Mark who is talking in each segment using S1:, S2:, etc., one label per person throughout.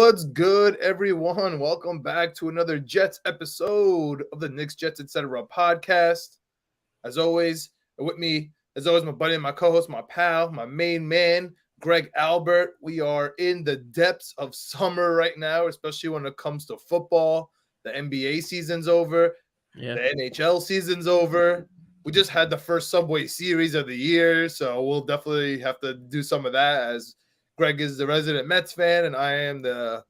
S1: What's good, everyone? Welcome back to another Jets episode of the Knicks, Jets, etc. podcast. As always, with me, as always, my buddy, my co-host, my pal, my main man, Greg Albert. We are in the depths of summer right now, especially when it comes to football. The NBA season's over.
S2: Yeah.
S1: The NHL season's over. We just had the first Subway series of the year, so we'll definitely have to do some of that as Greg is the resident Mets fan, and I am the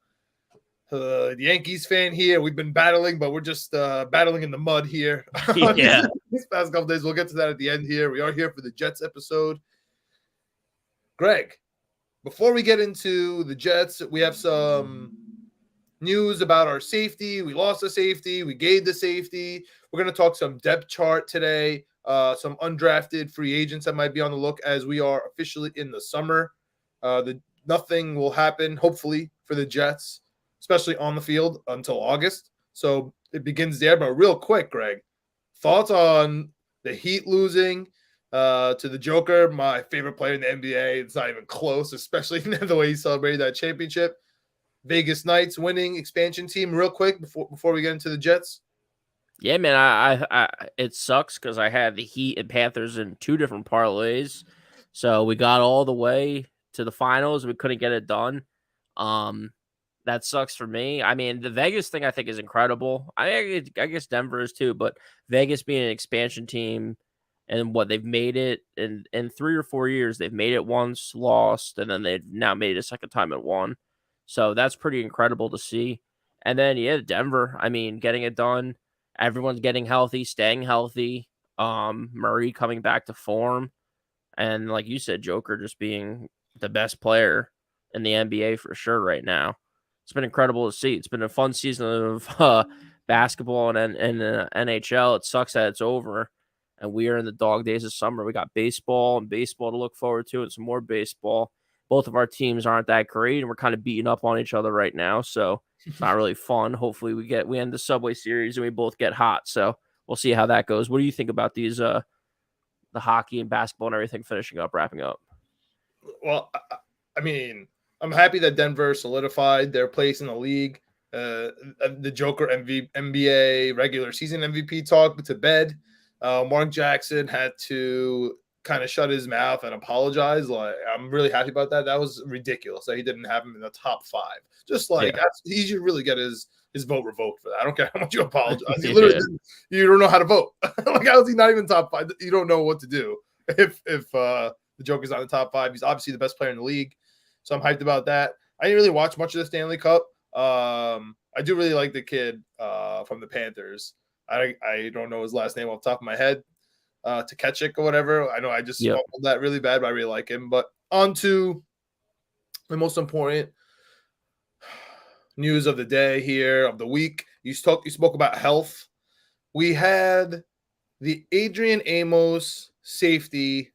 S1: Yankees fan here. We've been battling, but we're just battling in the mud here.
S2: Yeah.
S1: These past couple days. We'll get to that at the end here. We are here for the Jets episode. Greg, before we get into the Jets, we have some news about our safety. We lost a safety. We gained the safety. We're going to talk some depth chart today, some undrafted free agents that might be on the look as we are officially in the summer. Nothing will happen, hopefully, for the Jets, especially on the field, until August. So it begins there. But real quick, Greg, thoughts on the Heat losing to the Joker, my favorite player in the NBA? It's not even close, especially the way he celebrated that championship. Vegas Knights winning expansion team. Real quick before we get into the Jets.
S2: Yeah, man. I it sucks because I had the Heat and Panthers in two different parlays, so we got all the way to the finals. We couldn't get it done. That sucks for me. I mean, the Vegas thing I think is incredible. I guess Denver is too, but Vegas being an expansion team and what they've made it in 3 or 4 years, they've made it once, lost, and then they've now made it a second time and won. So that's pretty incredible to see. And then, yeah, Denver, I mean, getting it done. Everyone's getting healthy, staying healthy. Murray coming back to form. And like you said, Joker just being the best player in the NBA for sure right now. It's been incredible to see. It's been a fun season of basketball and NHL. It sucks that it's over. And we are in the dog days of summer. We got baseball and baseball to look forward to and some more baseball. Both of our teams aren't that great, and we're kind of beating up on each other right now, so it's not really fun. Hopefully, we end the Subway series and we both get hot. So we'll see how that goes. What do you think about these the hockey and basketball and everything finishing up, wrapping up?
S1: Well, I mean, I'm happy that Denver solidified their place in the league. The Joker NBA regular season MVP talk to bed. Mark Jackson had to kind of shut his mouth and apologize. Like, I'm really happy about that. That was ridiculous that he didn't have him in the top 5. Just like he should really get his vote revoked for that. I don't care how much you apologize. You don't know how to vote. Like, how is he not even top 5? You don't know what to do if the Joker's not in the top 5. He's obviously the best player in the league, so I'm hyped about that. I didn't really watch much of the Stanley Cup. I do really like the kid from the Panthers. I don't know his last name off the top of my head. Tkachuk or whatever. I know I just fumbled that really bad, but I really like him. But on to the most important news of the day here, of the week. You spoke about health. We had the Adrian Amos safety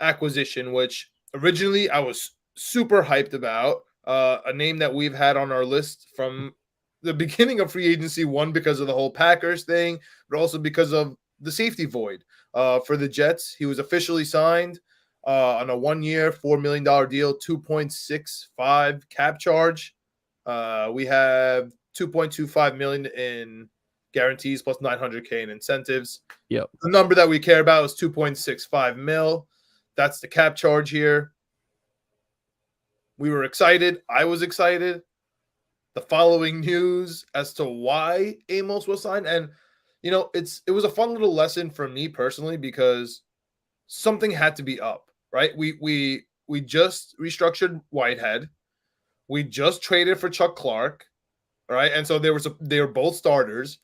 S1: acquisition, which originally I was super hyped about. A name that we've had on our list from the beginning of free agency, one because of the whole Packers thing, but also because of the safety void for the Jets. He was officially signed on a 1-year, $4 million deal, 2.65 cap charge. We have 2.25 million in guarantees plus 900K in incentives.
S2: Yep.
S1: The number that we care about is 2.65 mil. That's the cap charge here. We were excited. I was excited. The following news as to why Amos was signed, and you know, it was a fun little lesson for me personally because something had to be up, right? We just restructured Whitehead. We just traded for Chuck Clark, right? And so they were both starters.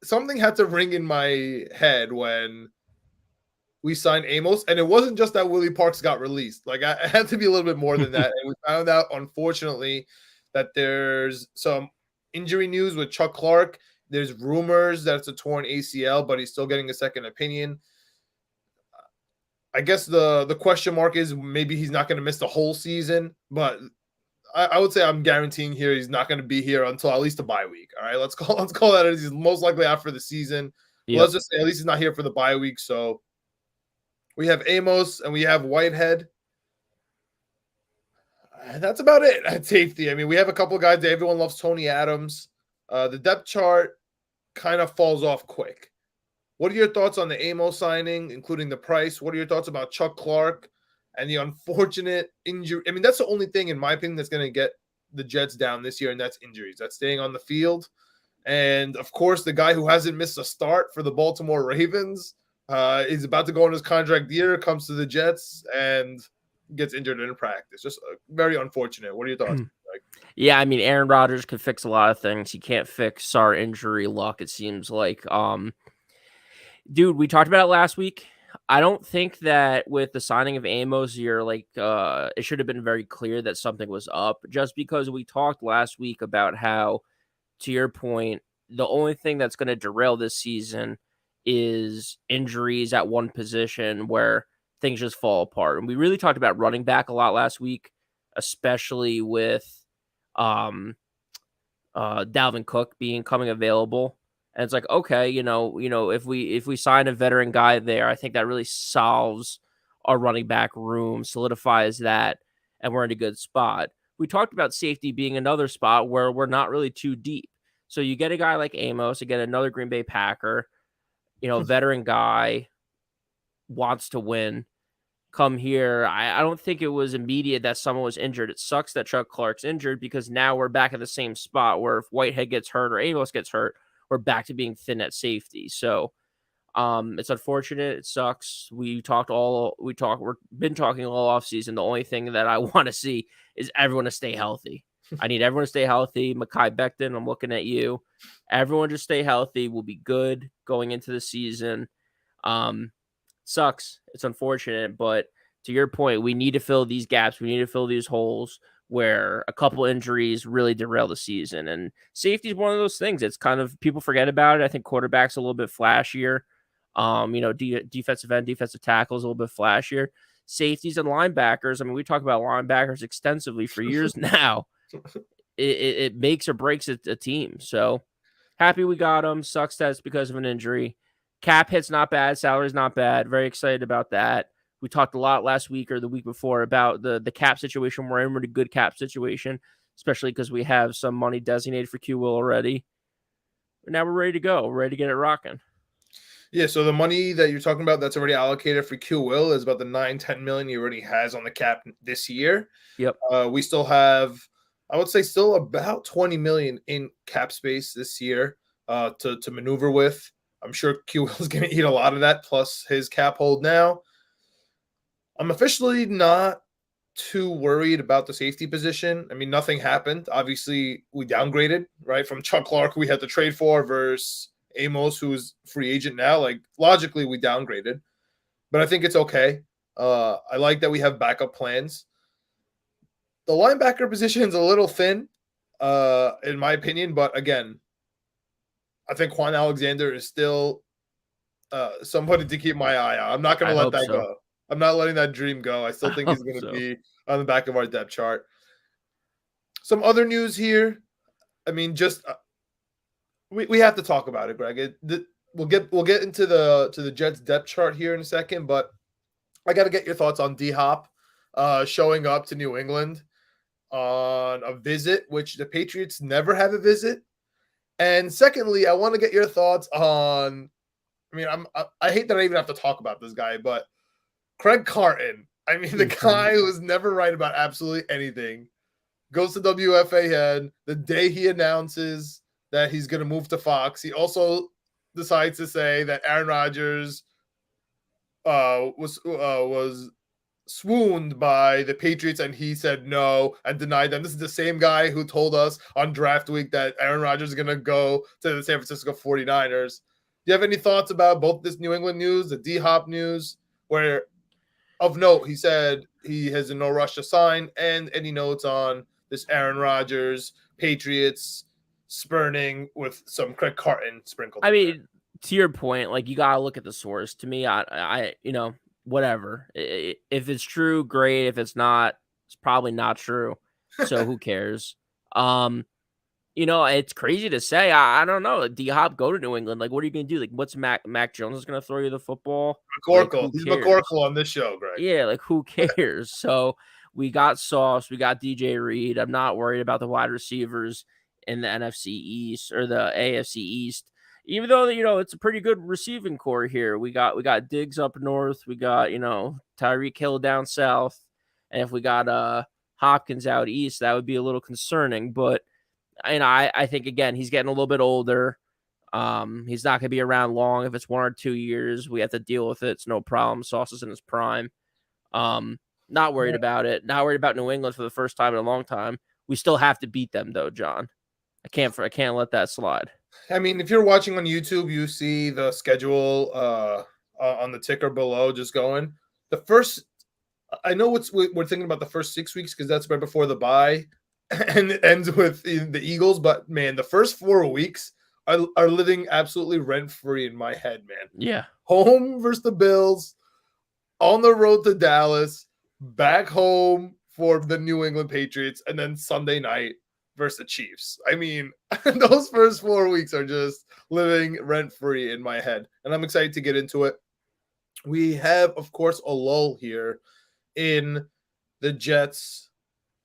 S1: Something had to ring in my head when we signed Amos, and it wasn't just that Willie Parks got released. Like, I had to be a little bit more than that. And we found out, unfortunately, that there's some injury news with Chuck Clark. There's rumors that it's a torn ACL, but he's still getting a second opinion. I guess the question mark is maybe he's not going to miss the whole season, but I would say I'm guaranteeing here he's not going to be here until at least the bye week. All right, let's call that as he's most likely out for the season. Yep. Let's just say at least he's not here for the bye week. So we have Amos and we have Whitehead. That's about it at safety. I mean, we have a couple of guys. Everyone loves Tony Adams. The depth chart kind of falls off quick. What are your thoughts on the Amos signing, including the price? What are your thoughts about Chuck Clark and the unfortunate injury? I mean, that's the only thing, in my opinion, that's going to get the Jets down this year, and that's injuries. That's staying on the field. And, of course, the guy who hasn't missed a start for the Baltimore Ravens is about to go on his contract year, comes to the Jets, and gets injured in practice. Just very unfortunate. What are your thoughts?
S2: Yeah, I mean, Aaron Rodgers could fix a lot of things. He can't fix our injury luck, it seems like. Dude, we talked about it last week. I don't think that with the signing of Amos, you're like, it should have been very clear that something was up, just because we talked last week about how, to your point, the only thing that's going to derail this season is injuries at one position where things just fall apart. And we really talked about running back a lot last week, especially with Dalvin Cook coming available. And it's like, okay, if we sign a veteran guy there, I think that really solves our running back room, solidifies that, and we're in a good spot. We talked about safety being another spot where we're not really too deep. So you get a guy like Amos, you get another Green Bay Packer, veteran guy, wants to win. Come here. I don't think it was immediate that someone was injured. It sucks that Chuck Clark's injured, because now we're back at the same spot where if Whitehead gets hurt or Amos gets hurt, we're back to being thin at safety. So it's unfortunate. It sucks. We've been talking all offseason. The only thing that I want to see is everyone to stay healthy. I need everyone to stay healthy. Mekhi Becton, I'm looking at you. Everyone just stay healthy. We'll be good going into the season. Sucks. It's unfortunate, but to your point, we need to fill these gaps. We need to fill these holes where a couple injuries really derail the season. And safety is one of those things. It's kind of, people forget about it. I think quarterback's a little bit flashier. Defensive end, defensive tackles a little bit flashier. Safeties and linebackers. I mean, we talk about linebackers extensively for years now. It makes or breaks a team. So happy we got him. Sucks that it's because of an injury. Cap hit's not bad. Salary's not bad. Very excited about that. We talked a lot last week or the week before about the cap situation. We're in a really good cap situation, especially because we have some money designated for Q Will already. And now we're ready to go. We're ready to get it rocking.
S1: Yeah, so the money that you're talking about that's already allocated for Q Will is about the 9-10 million he already has on the cap this year.
S2: Yep.
S1: We still have, I would say, still about 20 million in cap space this year to maneuver with. I'm sure Q Will is going to eat a lot of that, plus his cap hold now. I'm officially not too worried about the safety position. I mean, nothing happened. Obviously, we downgraded, right, from Chuck Clark, who we had to trade for, versus Amos, who's free agent now. Like, logically, we downgraded. But I think it's okay. I like that we have backup plans. The linebacker position is a little thin, in my opinion. But, again, I think Juan Alexander is still somebody to keep my eye on. I'm not going to let that go. I'm not letting that dream go. I still think he's going to be on the back of our depth chart. Some other news here. I mean, just we have to talk about it, Greg. We'll get into the Jets depth chart here in a second, but I got to get your thoughts on D-Hop showing up to New England on a visit, which the Patriots never have a visit. And secondly, I want to get your thoughts on. I mean, I hate that I even have to talk about this guy, but Craig Carton. I mean, the guy who was never right about absolutely anything goes to WFA head the day he announces that he's going to move to Fox. He also decides to say that Aaron Rodgers was swooned by the Patriots, and he said no and denied them. This is the same guy who told us on draft week that Aaron Rodgers is going to go to the San Francisco 49ers. Do you have any thoughts about both this New England news, the D-Hop news, where of note, he said he has no rush to sign, and any notes on this Aaron Rodgers, Patriots spurning with some Craig Carton sprinkled?
S2: I mean, to your point, like, you got to look at the source. To me, I whatever. If it's true, great. If it's not, it's probably not true. So who cares? It's crazy to say. I don't know. D-Hop, go to New England. Like, what are you going to do? Like, what's Mac Jones is going to throw you the football?
S1: McCorkle. He's McCorkle on this show, Greg.
S2: Yeah, like, who cares? So We got Sauce. We got DJ Reed. I'm not worried about the wide receivers in the NFC East or the AFC East. Even though, it's a pretty good receiving core here. We got Diggs up north. We got, Tyreek Hill down south. And if we got Hopkins out east, that would be a little concerning. But I think, again, he's getting a little bit older. He's not going to be around long. If it's 1 or 2 years, we have to deal with it. It's no problem. Sauce is in his prime. Not worried about it. Not worried about New England for the first time in a long time. We still have to beat them, though, John. I can't let that slide.
S1: I mean, if you're watching on YouTube, you see the schedule on the ticker below just going. I know we're thinking about the first 6 weeks because that's right before the bye, and it ends with the Eagles. But man, the first 4 weeks are living absolutely rent free in my head, man.
S2: Yeah,
S1: home versus the Bills, on the road to Dallas, back home for the New England Patriots, and then Sunday night versus the Chiefs. I mean, those first 4 weeks are just living rent free in my head, and I'm excited to get into it. We have, of course, a lull here in the Jets'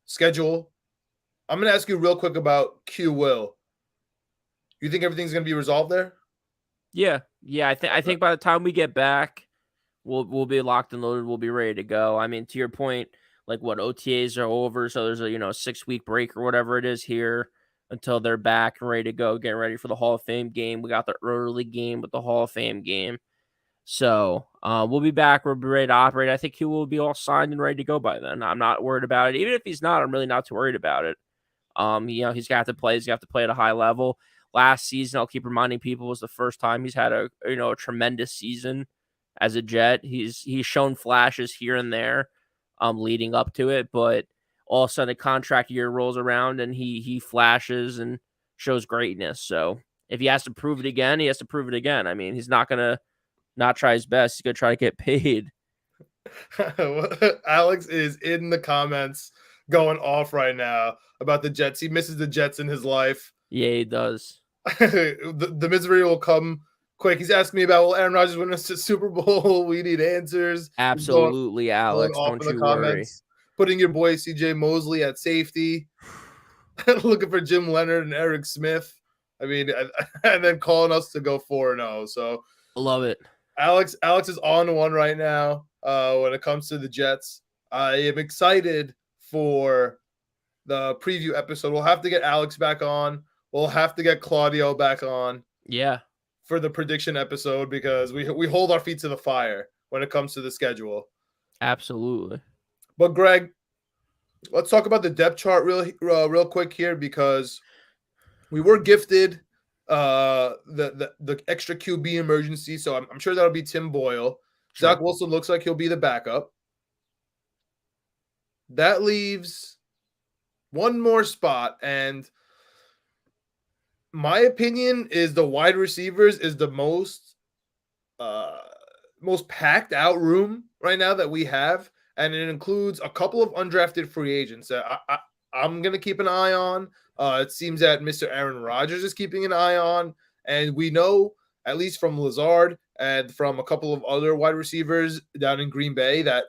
S1: schedule. I'm going to ask you real quick about Q Will. You think everything's going to be resolved there?
S2: Yeah. I think by the time we get back, we'll be locked and loaded. We'll be ready to go. I mean, to your point, like what OTAs are over, so there's a 6-week break or whatever it is here until they're back and ready to go, getting ready for the Hall of Fame game. We got the early game with the Hall of Fame game. So we'll be back. We'll be ready to operate. I think he will be all signed and ready to go by then. I'm not worried about it. Even if he's not, I'm really not too worried about it. He's got to play. He's got to play at a high level. Last season, I'll keep reminding people, was the first time he's had a tremendous season as a Jet. He's shown flashes here and there, leading up to it, but all of a sudden the contract year rolls around and he flashes and shows greatness. So if he has to prove it again, he has to prove it again. I mean, he's not gonna not try his best. He's gonna try to get paid.
S1: Alex is in the comments going off right now about the Jets. He misses the Jets in his life.
S2: Yeah, he does.
S1: the misery will come quick. He's asking me about, will Aaron Rodgers win us to Super Bowl? We need answers.
S2: Absolutely, Alex. Don't you worry.
S1: Putting your boy CJ Mosley at safety. Looking for Jim Leonard and Eric Smith. I mean, and then calling us to go 4-0. So
S2: love it.
S1: Alex is on one right now when it comes to the Jets. I am excited for the preview episode. We'll have to get Alex back on. We'll have to get Claudio back on.
S2: Yeah.
S1: For the prediction episode, because we hold our feet to the fire when it comes to the schedule.
S2: Absolutely.
S1: But Greg, let's talk about the depth chart real quick here, because we were gifted the extra QB emergency, so I'm sure that'll be Tim Boyle. Sure. Zach Wilson looks like he'll be the backup. That leaves one more spot, and my opinion is the wide receivers is the most packed out room right now that we have, and it includes a couple of undrafted free agents that I'm going to keep an eye on. It seems that Mr. Aaron Rodgers is keeping an eye on, and we know, at least from Lazard and from a couple of other wide receivers down in Green Bay, that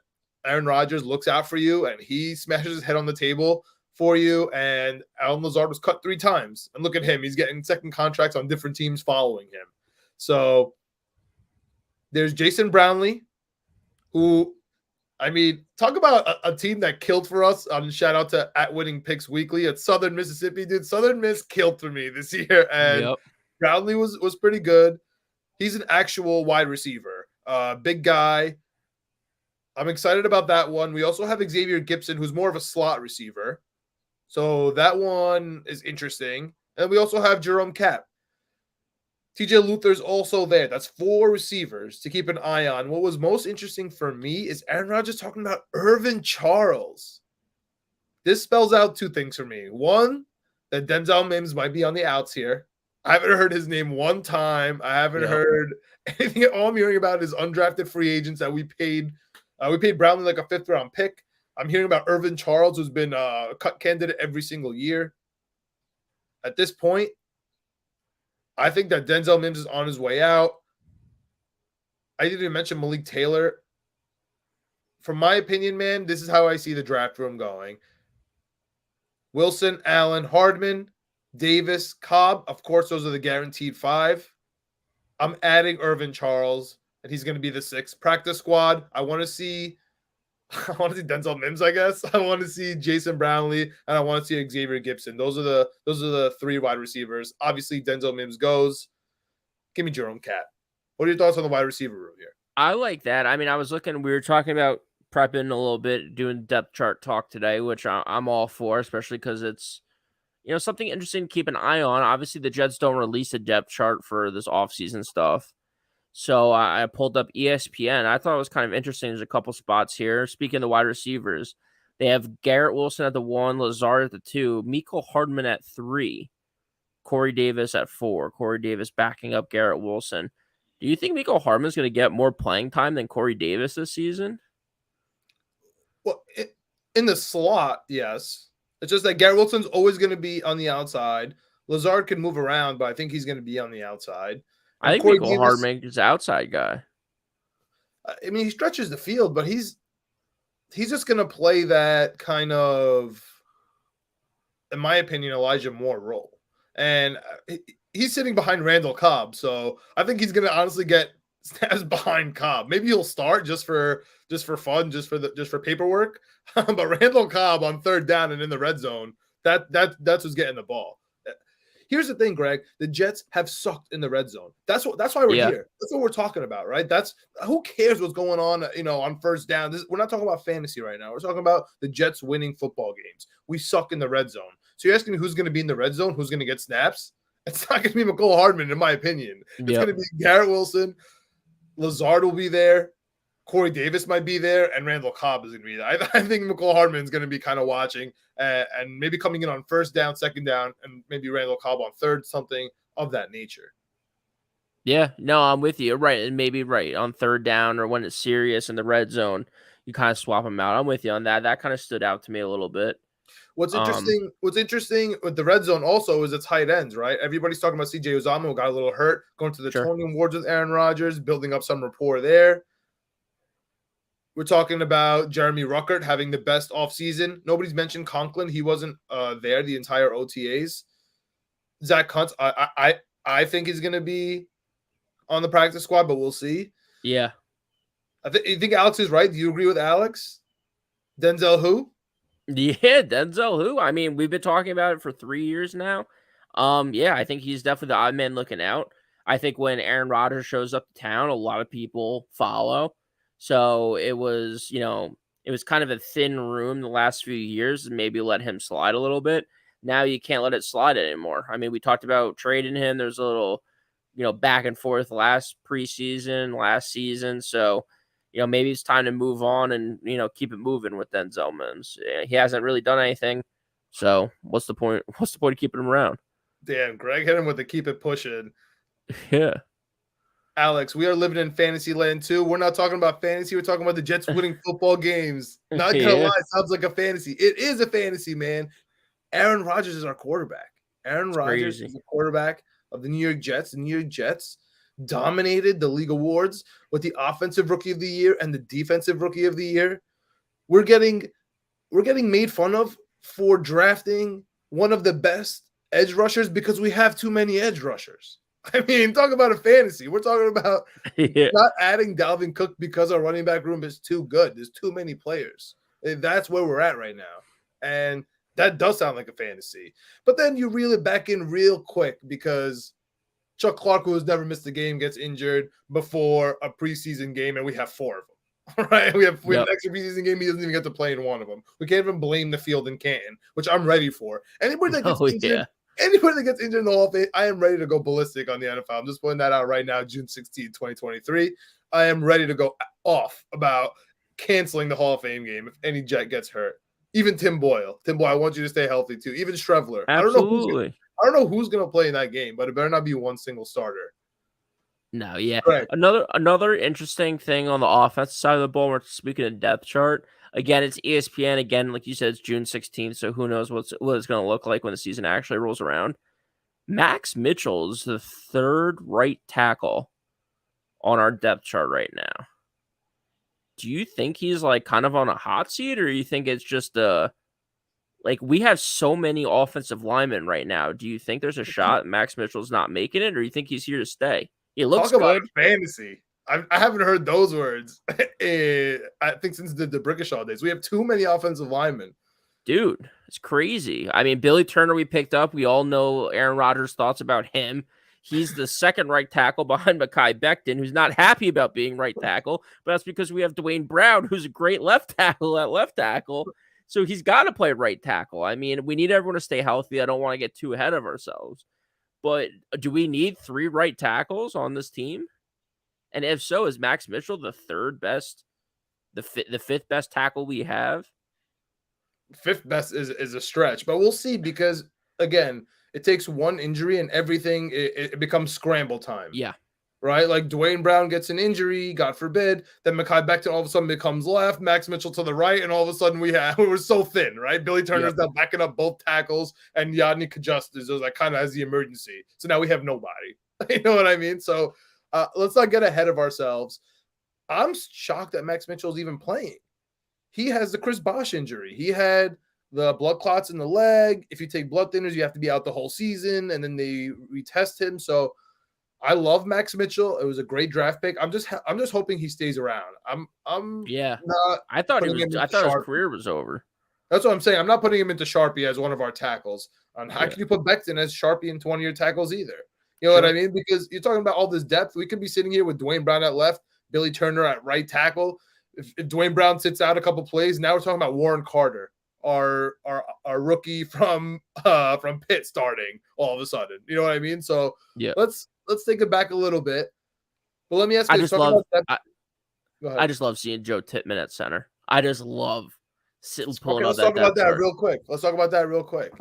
S1: Aaron Rodgers looks out for you, and he smashes his head on the table for you. And Alan Lazard was cut 3 times, and look at him, he's getting second contracts on different teams following him. So there's Jason Brownlee, who, I mean, talk about a team that killed for us. Shout out to @Winning Picks Weekly at Southern Mississippi, dude. Southern Miss killed for me this year, and Brownlee was pretty good. He's an actual wide receiver, big guy. I'm excited about that one. We also have Xavier Gibson, who's more of a slot receiver. So that one is interesting. And we also have Jerome Cap. TJ Luther's also there. That's 4 receivers to keep an eye on. What was most interesting for me is Aaron Rodgers talking about Irvin Charles. This spells out 2 things for me. One, that Denzel Mims might be on the outs here. I haven't heard his name one time. I haven't heard anything. All I'm hearing about is undrafted free agents that we paid. We paid Brownlee like a 5th-round pick. I'm hearing about Irvin Charles, who's been a cut candidate every single year. At this point, I think that Denzel Mims is on his way out. I didn't even mention Malik Taylor from my opinion, man, this is how I see the draft room going. Wilson, Allen, Hardman, Davis, Cobb. Of course, those are the guaranteed 5. I'm adding Irvin Charles, and he's going to be the 6th. Practice squad. I want to see Denzel Mims, I guess. I want to see Jason Brownlee, and I want to see Xavier Gibson. Those are the 3 wide receivers. Obviously, Denzel Mims goes. Give me Jerome Cat. What are your thoughts on the wide receiver room here?
S2: I like that. I mean, I was looking. We were talking about prepping a little bit, doing depth chart talk today, which I'm all for, especially because it's something interesting to keep an eye on. Obviously, the Jets don't release a depth chart for this offseason stuff. So I pulled up ESPN. I thought it was kind of interesting. There's a couple spots here. Speaking of the wide receivers, they have Garrett Wilson at the 1, Lazard at the 2, Mecole Hardman at 3, Corey Davis at 4. Corey Davis backing up Garrett Wilson. Do you think Mecole Hardman's going to get more playing time than Corey Davis this season?
S1: Well, in the slot, yes. It's just that Garrett Wilson's always going to be on the outside. Lazard can move around, but I think he's going to be on the outside.
S2: I think Mecole Hardman is an outside guy.
S1: I mean, he stretches the field, but he's just going to play that kind of, in my opinion, Elijah Moore role. And he's sitting behind Randall Cobb, so I think he's going to honestly get snaps behind Cobb. Maybe he'll start just for fun, just for paperwork. But Randall Cobb on 3rd down and in the red zone, that's who's getting the ball. Here's the thing, Greg. The Jets have sucked in the red zone. That's why we're here. That's what we're talking about, right? That's who cares what's going on, on 1st down. We're not talking about fantasy right now. We're talking about the Jets winning football games. We suck in the red zone. So you're asking me who's going to be in the red zone, who's going to get snaps? It's not going to be Mecole Hardman, in my opinion. It's going to be Garrett Wilson. Lazard will be there. Corey Davis might be there, and Randall Cobb is going to be there. I think Mecole Hardman is going to be kind of watching and maybe coming in on 1st down, 2nd down, and maybe Randall Cobb on 3rd, something of that nature.
S2: Yeah, no, I'm with you. Right, and maybe on 3rd down or when it's serious in the red zone, you kind of swap them out. I'm with you on that. That kind of stood out to me a little bit.
S1: What's interesting with the red zone also is the tight ends, right? Everybody's talking about CJ Uzomah, who got a little hurt, going to the Tony Awards with Aaron Rodgers, building up some rapport there. We're talking about Jeremy Ruckert having the best offseason. Nobody's mentioned Conklin. He wasn't there the entire OTAs. Zach Kuntz, I think he's going to be on the practice squad, but we'll see.
S2: Yeah.
S1: You think Alex is right? Do you agree with Alex? Denzel who?
S2: Yeah, Denzel who? I mean, we've been talking about it for 3 years now. Yeah, I think he's definitely the odd man looking out. I think when Aaron Rodgers shows up to town, a lot of people follow. So it was, it was kind of a thin room the last few years, and maybe let him slide a little bit. Now you can't let it slide anymore. I mean, we talked about trading him. There's a little, back and forth last season. So, maybe it's time to move on and, keep it moving with Denzel Mims. He hasn't really done anything. So what's the point? What's the point of keeping him around?
S1: Damn, Greg hit him with the keep it pushing.
S2: Yeah.
S1: Alex, we are living in fantasy land too. We're not talking about fantasy. We're talking about the Jets winning football games. Not going to lie, it sounds like a fantasy. It is a fantasy, man. Aaron Rodgers is our quarterback. Aaron Rodgers is the quarterback of the New York Jets. The New York Jets dominated the league awards with the offensive rookie of the year and the defensive rookie of the year. We're getting made fun of for drafting one of the best edge rushers because we have too many edge rushers. I mean, talk about a fantasy. We're talking about not adding Dalvin Cook because our running back room is too good. There's too many players. That's where we're at right now. And that does sound like a fantasy. But then you reel it back in real quick because Chuck Clark, who has never missed a game, gets injured before a preseason game, and we have 4 of them. Right? We have an extra preseason game. He doesn't even get to play in one of them. We can't even blame the field in Canton, which I'm ready for. Anybody that gets injured. Anybody that gets injured in the Hall of Fame, I am ready to go ballistic on the NFL. I'm just putting that out right now, June 16, 2023. I am ready to go off about canceling the Hall of Fame game if any Jet gets hurt. Even Tim Boyle. Tim Boyle, I want you to stay healthy too. Even Strevler.
S2: Absolutely.
S1: I don't know who's going to play in that game, but it better not be one single starter.
S2: No, yeah.
S1: Right.
S2: Another interesting thing on the offensive side of the ball, we're speaking of depth chart. Again, it's ESPN. Again, like you said, it's June 16th, so who knows what it's going to look like when the season actually rolls around. Max Mitchell is the 3rd right tackle on our depth chart right now. do you think he's like kind of on a hot seat, or you think it's just like we have so many offensive linemen right now? Do you think there's a shot Max Mitchell's not making it, or you think he's here to stay? He looks
S1: Talk about
S2: good.
S1: fantasy. I haven't heard those words. I think since the Brickishaw days, we have too many offensive linemen.
S2: Dude, it's crazy. I mean, Billy Turner we picked up. We all know Aaron Rodgers' thoughts about him. He's the second right tackle behind Mekhi Becton, who's not happy about being right tackle, but that's because we have Dwayne Brown, who's a great left tackle at left tackle. So he's got to play right tackle. I mean, we need everyone to stay healthy. I don't want to get too ahead of ourselves. But do we need 3 right tackles on this team? And if so, is Max Mitchell the third best, the fifth best tackle we have?
S1: Fifth best is a stretch, but we'll see, because again, it takes one injury and everything it becomes scramble time.
S2: Yeah.
S1: Right? Like Dwayne Brown gets an injury, God forbid, then Mekhi Becton all of a sudden becomes left, Max Mitchell to the right, and all of a sudden we're so thin, right? Billy Turner's now backing up both tackles, and Yadni Kajust is like kind of as the emergency. So now we have nobody. You know what I mean? So let's not get ahead of ourselves. I'm shocked that Max Mitchell is even playing. He has the Chris Bosh injury. He had the blood clots in the leg. If you take blood thinners, you have to be out the whole season, and then they retest him. So I love Max Mitchell. It was a great draft pick. I'm just hoping he stays around. I'm not.
S2: I thought his career was over.
S1: That's what I'm saying. I'm not putting him into Sharpie as one of our tackles. How can you put Becton as Sharpie into one of your tackles either? You know what I mean? Because you're talking about all this depth. We could be sitting here with Dwayne Brown at left, Billy Turner at right tackle. If Dwayne Brown sits out a couple plays, now we're talking about Warren Carter, our rookie from Pitt starting all of a sudden. You know what I mean? So let's take it back a little bit. But let me ask you.
S2: I just love seeing Joe Tippmann at center. I just love pulling
S1: Let's talk about that real quick.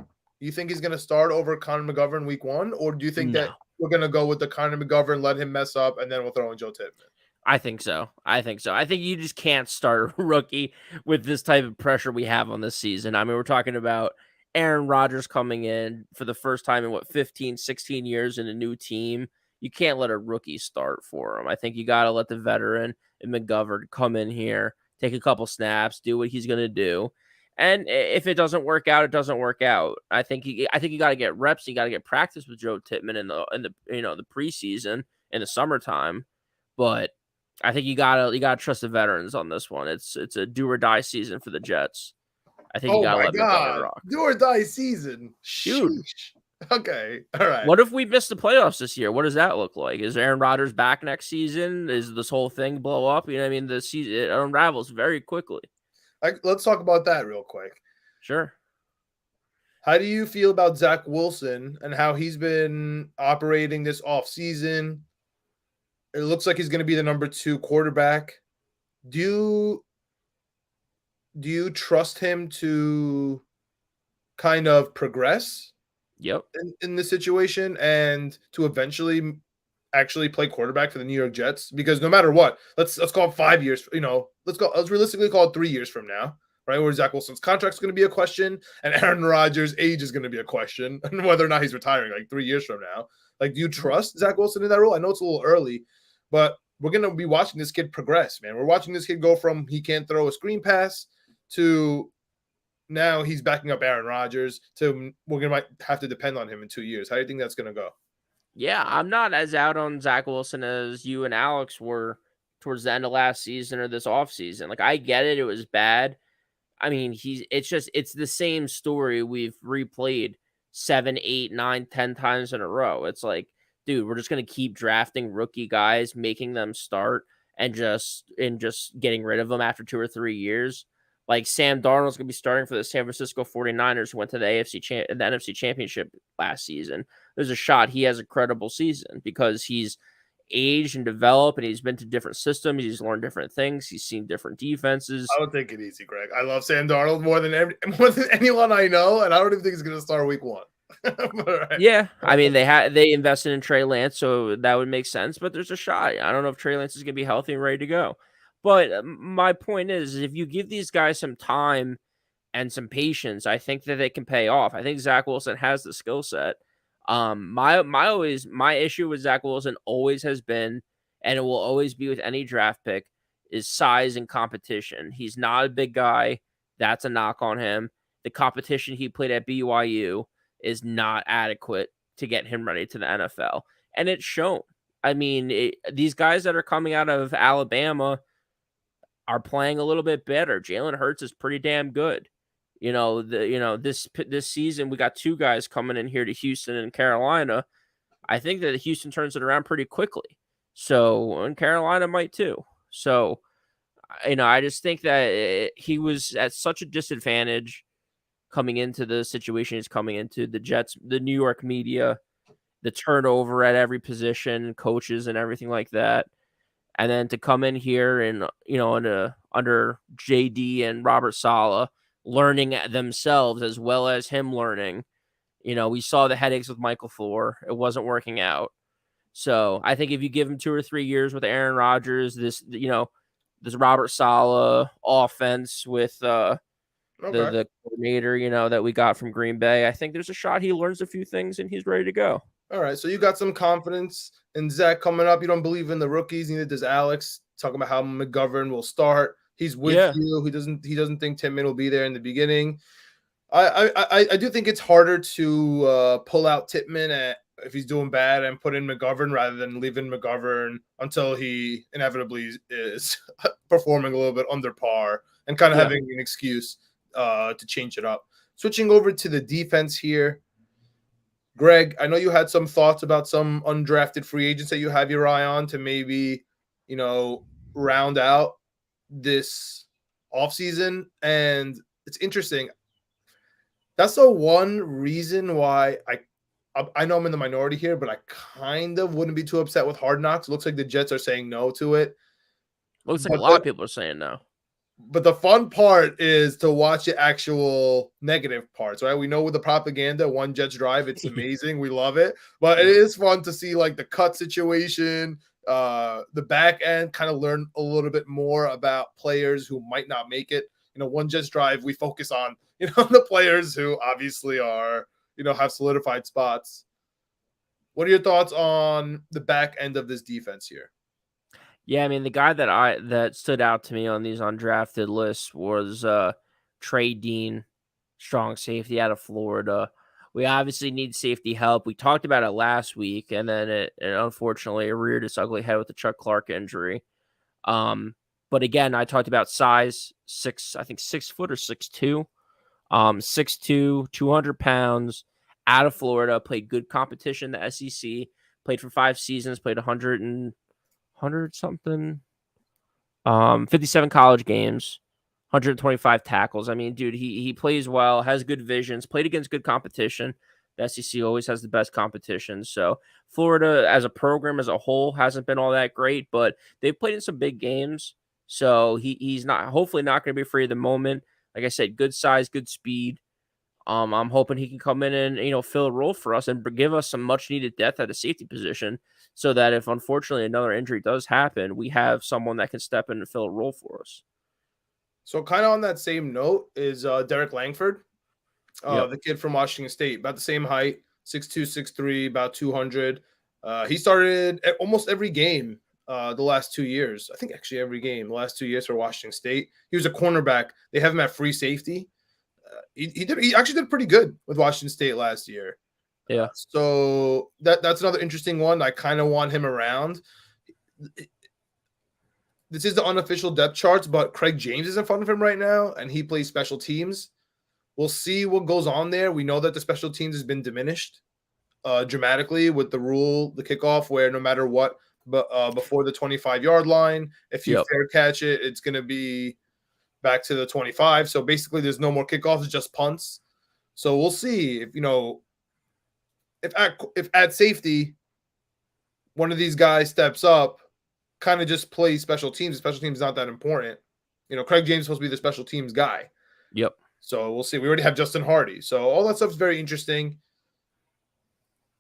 S1: You think he's going to start over Connor McGovern week 1, or do you think that we're going to go with the Connor McGovern, let him mess up, and then we'll throw in Joe Tippmann?
S2: I think so. I think you just can't start a rookie with this type of pressure we have on this season. I mean, we're talking about Aaron Rodgers coming in for the first time in 15, 16 years in a new team. You can't let a rookie start for him. I think you got to let the veteran and McGovern come in here, take a couple snaps, do what he's going to do. And if it doesn't work out, it doesn't work out. I think you got to get reps. You got to get practice with Joe Tippmann in the preseason in the summertime. But I think you gotta trust the veterans on this one. It's a do or die season for the Jets. I think you gotta let McGovern rock.
S1: Do or die season, dude. Okay, all right.
S2: What if we miss the playoffs this year? What does that look like? Is Aaron Rodgers back next season? Is this whole thing blow up? You know what I mean? The season it unravels very quickly.
S1: Let's talk about that real quick.
S2: Sure.
S1: How do you feel about Zach Wilson and how he's been operating this offseason? It looks like he's going to be the number 2 quarterback. Do you trust him to kind of progress?
S2: Yep.
S1: In this situation, and to eventually actually play quarterback for the New York Jets? Because no matter what, let's call it 5 years. Let's realistically call it 3 years from now, right? Where Zach Wilson's contract is going to be a question, and Aaron Rodgers' age is going to be a question, and whether or not he's retiring like 3 years from now. Like, do you trust Zach Wilson in that role? I know it's a little early, but we're going to be watching this kid progress, man. We're watching this kid go from he can't throw a screen pass to now he's backing up Aaron Rodgers to we're going to have to depend on him in 2 years. How do you think that's going to go?
S2: Yeah, I'm not as out on Zach Wilson as you and Alex were towards the end of last season or this offseason. Like, I get it. It was bad. I mean, it's the same story we've replayed 7, 8, 9, 10 times in a row. It's like, dude, we're just going to keep drafting rookie guys, making them start and just getting rid of them after 2 or 3 years. Like, Sam Darnold's going to be starting for the San Francisco 49ers, who went to the NFC Championship last season. There's a shot he has a credible season because he's aged and developed, and he's been to different systems. He's learned different things. He's seen different defenses.
S1: I don't take it easy, Greg. I love Sam Darnold more than anyone I know, and I don't even think he's going to start week 1.
S2: Right. Yeah, I mean they invested in Trey Lance, so that would make sense. But there's a shot. I don't know if Trey Lance is going to be healthy and ready to go. But my point is, if you give these guys some time and some patience, I think that they can pay off. I think Zach Wilson has the skill set. My issue with Zach Wilson always has been, and it will always be with any draft pick, is size and competition. He's not a big guy. That's a knock on him. The competition he played at BYU is not adequate to get him ready to the NFL. And it's shown. I mean, these guys that are coming out of Alabama are playing a little bit better. Jalen Hurts is pretty damn good. This season we got 2 guys coming in here to Houston and Carolina. I think that Houston turns it around pretty quickly. So, and Carolina might too. So, I just think that he was at such a disadvantage coming into the situation he's coming into. The Jets, the New York media, the turnover at every position, coaches and everything like that. And then to come in here and, under JD and Robert Saleh, learning themselves as well as him learning. We saw the headaches with Michael Floor. It wasn't working out. So I think if you give him 2 or 3 years with Aaron Rodgers, this Robert Saleh offense with the coordinator, that we got from Green Bay, I think there's a shot he learns a few things and he's ready to go.
S1: All right, so you got some confidence in Zach coming up. You don't believe in the rookies, neither does Alex. Talking about how McGovern will start. He's with you. He doesn't think Timmon will be there in the beginning. I do think it's harder to pull out Tippmann if he's doing bad and put in McGovern rather than leaving McGovern until he inevitably is performing a little bit under par and kind of having an excuse to change it up. Switching over to the defense here. Greg, I know you had some thoughts about some undrafted free agents that you have your eye on to maybe, round out this offseason. And it's interesting. That's the one reason why I know I'm in the minority here, but I kind of wouldn't be too upset with Hard Knocks. It looks like the Jets are saying no to it.
S2: Looks like a lot of people are saying no.
S1: But the fun part is to watch the actual negative parts, right? We know with the propaganda, one Jets drive, it's amazing. We love it. But it is fun to see like the cut situation, the back end, kind of learn a little bit more about players who might not make it. One Jets drive, we focus on, the players who obviously are, have solidified spots. What are your thoughts on the back end of this defense here?
S2: Yeah, I mean, the guy that stood out to me on these undrafted lists was Trey Dean, strong safety out of Florida. We obviously need safety help. We talked about it last week, and then it unfortunately reared its ugly head with the Chuck Clark injury. But again, I talked about size, 6 foot or 6'2", 6'2", 200 pounds, out of Florida, played good competition in the SEC, played for 5 seasons, played 100 something, 57 college games, 125 tackles. I mean, dude, he plays well, has good visions, played against good competition. The SEC always has the best competition. So Florida as a program as a whole hasn't been all that great, but they've played in some big games. So he's hopefully not going to be afraid of the moment. Like I said, good size, good speed. I'm hoping he can come in and, fill a role for us and give us some much needed depth at a safety position so that if unfortunately another injury does happen, we have someone that can step in and fill a role for us.
S1: So kind of on that same note is Derek Langford, the kid from Washington State, about the same height, 6'2", 6'3", about 200. He started almost every game the last 2 years. I think actually every game the last 2 years for Washington State. He was a cornerback. They have him at free safety. He actually did pretty good with Washington State last year.
S2: Yeah.
S1: So that's another interesting one. I kind of want him around. This is the unofficial depth charts, but Craig James is in front of him right now, and he plays special teams. We'll see what goes on there. We know that the special teams has been diminished dramatically with the rule, the kickoff, where no matter what, before the 25-yard line, if you fair catch it, it's going to be back to the 25. So basically there's no more kickoffs, just punts. So we'll see if at safety, one of these guys steps up, kind of just plays special teams. Special teams is not that important. Craig James is supposed to be the special teams guy.
S2: Yep.
S1: So we'll see. We already have Justin Hardy. So all that stuff is very interesting.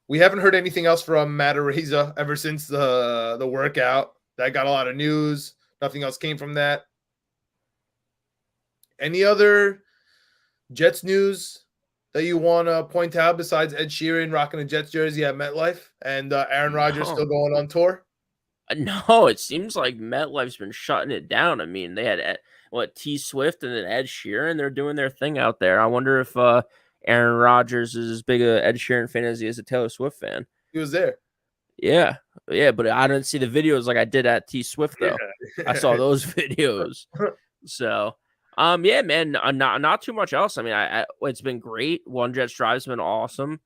S1: We haven't heard anything else from Matt Araiza ever since the workout. That got a lot of news. Nothing else came from that. Any other Jets news that you want to point out besides Ed Sheeran rocking a Jets jersey at MetLife and Aaron Rodgers still going on tour?
S2: No, it seems like MetLife's been shutting it down. I mean, they had T Swift and then Ed Sheeran. They're doing their thing out there. I wonder if Aaron Rodgers is as big a Ed Sheeran fan as he is a Taylor Swift fan.
S1: He was there.
S2: Yeah, but I didn't see the videos like I did at T Swift though.
S1: Yeah.
S2: I saw those videos. So, yeah, man, not too much else. I mean, it's been great. One Jets Drive's been awesome.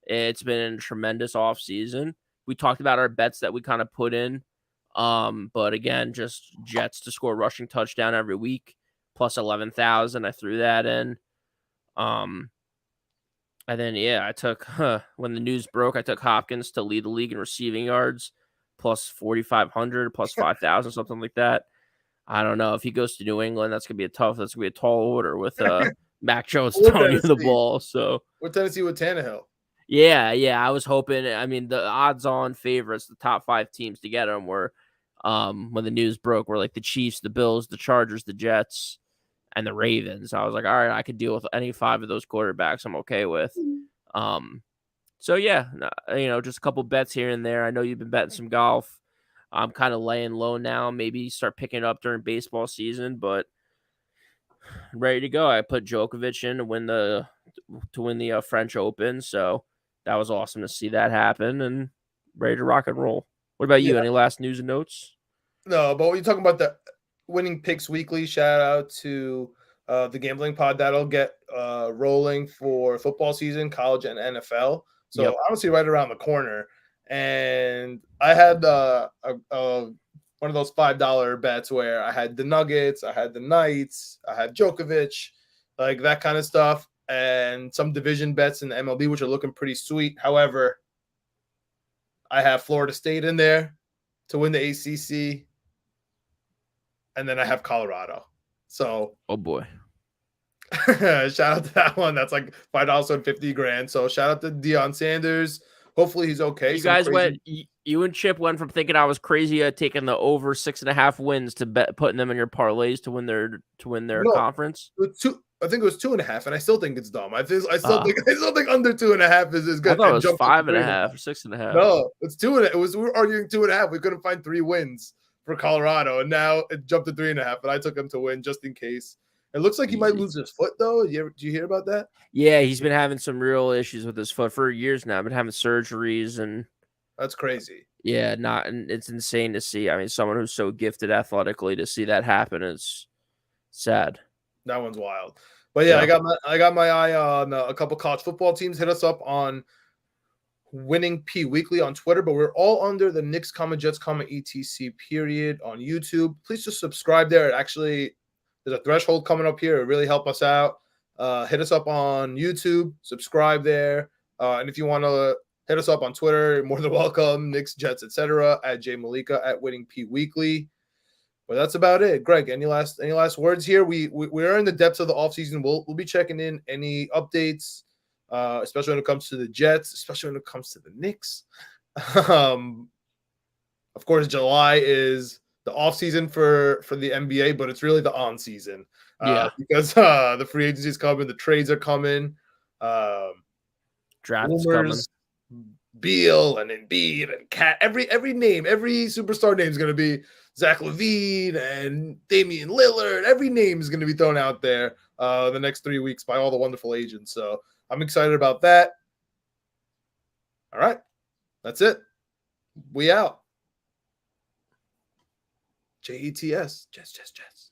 S2: It's been a tremendous off season. We talked about our bets that we kind of put in. But again, just Jets to score a rushing touchdown every week, plus 11,000. I threw that in. And then I took when the news broke, I took Hopkins to lead the league in receiving yards, plus 4,500, plus 5,000, something like that. I don't know if he goes to New England, that's gonna be a tall order with Mac Jones throwing you the ball. So
S1: we're Tennessee with Tannehill.
S2: Yeah. I was hoping. I mean, the odds-on favorites, the top 5 teams to get them were, when the news broke, were like the Chiefs, the Bills, the Chargers, the Jets, and the Ravens. I was like, all right, I could deal with any 5 of those quarterbacks. I'm okay with. So yeah, just a couple bets here and there. I know you've been betting some golf. I'm kind of laying low now. Maybe start picking it up during baseball season, but ready to go. I put Djokovic in to win the French Open, so that was awesome to see that happen, and ready to rock and roll. What about you? Any last news and notes?
S1: No, but when you're talking about the winning picks weekly, shout out to the gambling pod that'll get rolling for football season, college and NFL. So honestly, right around the corner. And I had one of those $5 bets where I had the Nuggets, I had the Knights, I had Djokovic, like that kind of stuff, and some division bets in the MLB, which are looking pretty sweet. However, I have Florida State in there to win the ACC, and then I have Colorado. So,
S2: oh boy,
S1: shout out to that one. That's like $5 and $50,000. So shout out to Deion Sanders. Hopefully he's okay.
S2: You guys went. You and Chip went from thinking I was crazy at taking the over 6.5 wins to putting them in your parlays to win their conference.
S1: I think it was 2.5, and I still think it's dumb. I still think under 2.5 is good.
S2: I thought it was 5.5 or 6.5.
S1: No, it's 2.5. We were arguing 2.5. We couldn't find 3 wins for Colorado, and now it jumped to 3.5. But I took him to win just in case. It looks like he might lose his foot, though. Did you hear about that?
S2: Yeah, he's been having some real issues with his foot for years now. Been having surgeries, and
S1: that's crazy.
S2: Yeah, it's insane to see. I mean, someone who's so gifted athletically, to see that happen is sad.
S1: That one's wild. But yeah, I got my eye on a couple college football teams. Hit us up on Winning P Weekly on Twitter, but we're all under the Knicks, Jets, etc. period on YouTube. Please just subscribe there. Actually, there's a threshold coming up here. It really help us out. Hit us up on YouTube, subscribe there. And if you want to hit us up on Twitter, you're more than welcome. Knicks, Jets, etc. at Meleka at Winning P Weekly. But that's about it. Greg, any last words here? We're in the depths of the offseason. We'll be checking in any updates, especially when it comes to the Jets, especially when it comes to the Knicks. Of course, July is the offseason for the NBA, but it's really the on season. Because the free agency is coming, the trades are coming,
S2: draft's coming.
S1: Beal and Embiid and Cat, every name, every superstar name is going to be Zach LaVine and Damian Lillard. Every name is going to be thrown out there the next 3 weeks by all the wonderful agents. So I'm excited about that. All right, that's it. We out. JETS. Jets.